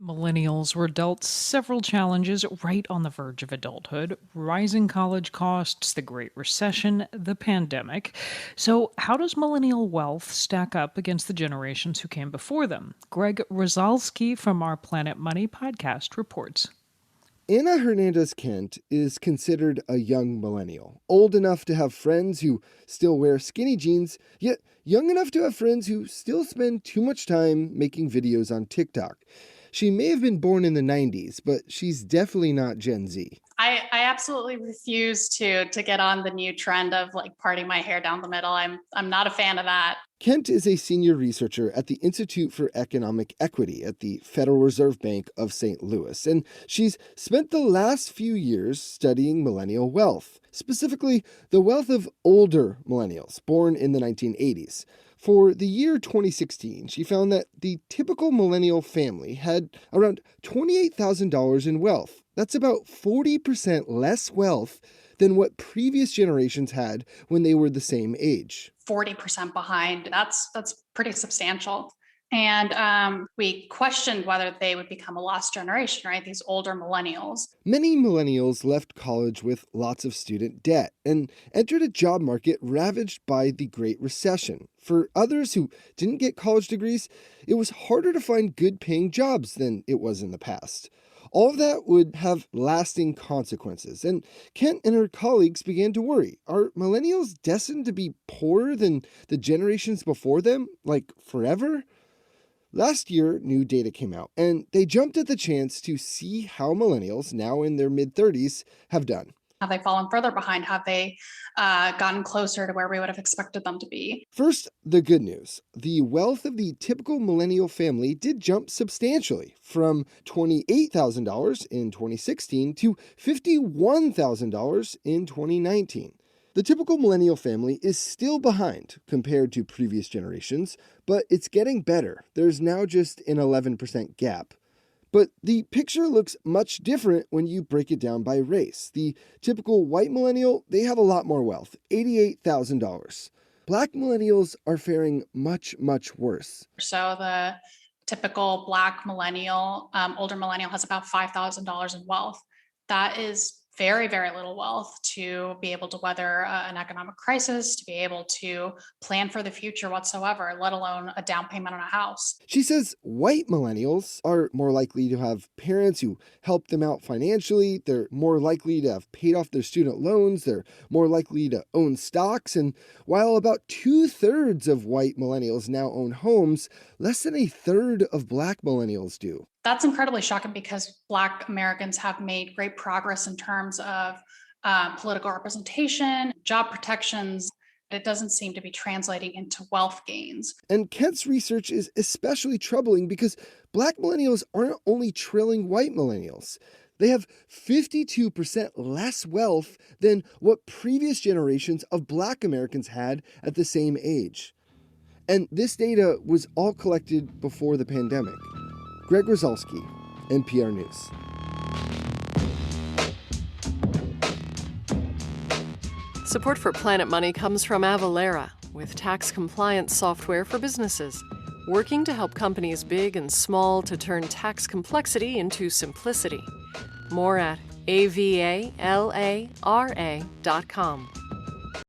Millennials were dealt several challenges right on the verge of adulthood: rising college costs, the Great Recession, the pandemic. So, how does millennial wealth stack up against the generations who came before them? Greg Rosalsky from our Planet Money podcast reports. Anna Hernandez Kent is considered a young millennial, old enough to have friends who still wear skinny jeans, yet young enough to have friends who still spend too much time making videos on TikTok. She may have been born in the 90s, but she's definitely not Gen Z. I absolutely refuse to get on the new trend of like parting my hair down the middle. I'm not a fan of that. Kent is a senior researcher at the Institute for Economic Equity at the Federal Reserve Bank of St. Louis, and she's spent the last few years studying millennial wealth, specifically the wealth of older millennials born in the 1980s. For the year 2016, she found that the typical millennial family had around $28,000 in wealth. That's about 40% less wealth than what previous generations had when they were the same age. 40% behind. That's pretty substantial. And we questioned whether they would become a lost generation, right? These older millennials. Many millennials left college with lots of student debt and entered a job market ravaged by the Great Recession. For others who didn't get college degrees, it was harder to find good paying jobs than it was in the past. All of that would have lasting consequences, and Kent and her colleagues began to worry. Are millennials destined to be poorer than the generations before them, like forever? Last year, new data came out, and they jumped at the chance to see how millennials, now in their mid 30s, have done. Have they fallen further behind? Have they gotten closer to where we would have expected them to be? First, the good news. The wealth of the typical millennial family did jump substantially from $28,000 in 2016 to $51,000 in 2019. The typical millennial family is still behind compared to previous generations, but it's getting better. There's now just an 11% gap. But the picture looks much different when you break it down by race. The typical white millennial, they have a lot more wealth, $88,000. Black millennials are faring much, much worse. So the typical Black millennial, older millennial, has about $5,000 in wealth. That is very, very little wealth to be able to weather an economic crisis, to be able to plan for the future whatsoever, let alone a down payment on a house. She says white millennials are more likely to have parents who help them out financially. They're more likely to have paid off their student loans. They're more likely to own stocks. And while about 2/3 of white millennials now own homes, less than a third of Black millennials do. That's incredibly shocking because Black Americans have made great progress in terms of political representation, job protections. It doesn't seem to be translating into wealth gains. And Kent's research is especially troubling because Black millennials aren't only trailing white millennials. They have 52% less wealth than what previous generations of Black Americans had at the same age. And this data was all collected before the pandemic. Greg Rosalsky, NPR News. Support for Planet Money comes from Avalara, with tax compliance software for businesses, working to help companies big and small to turn tax complexity into simplicity. More at avalara.com.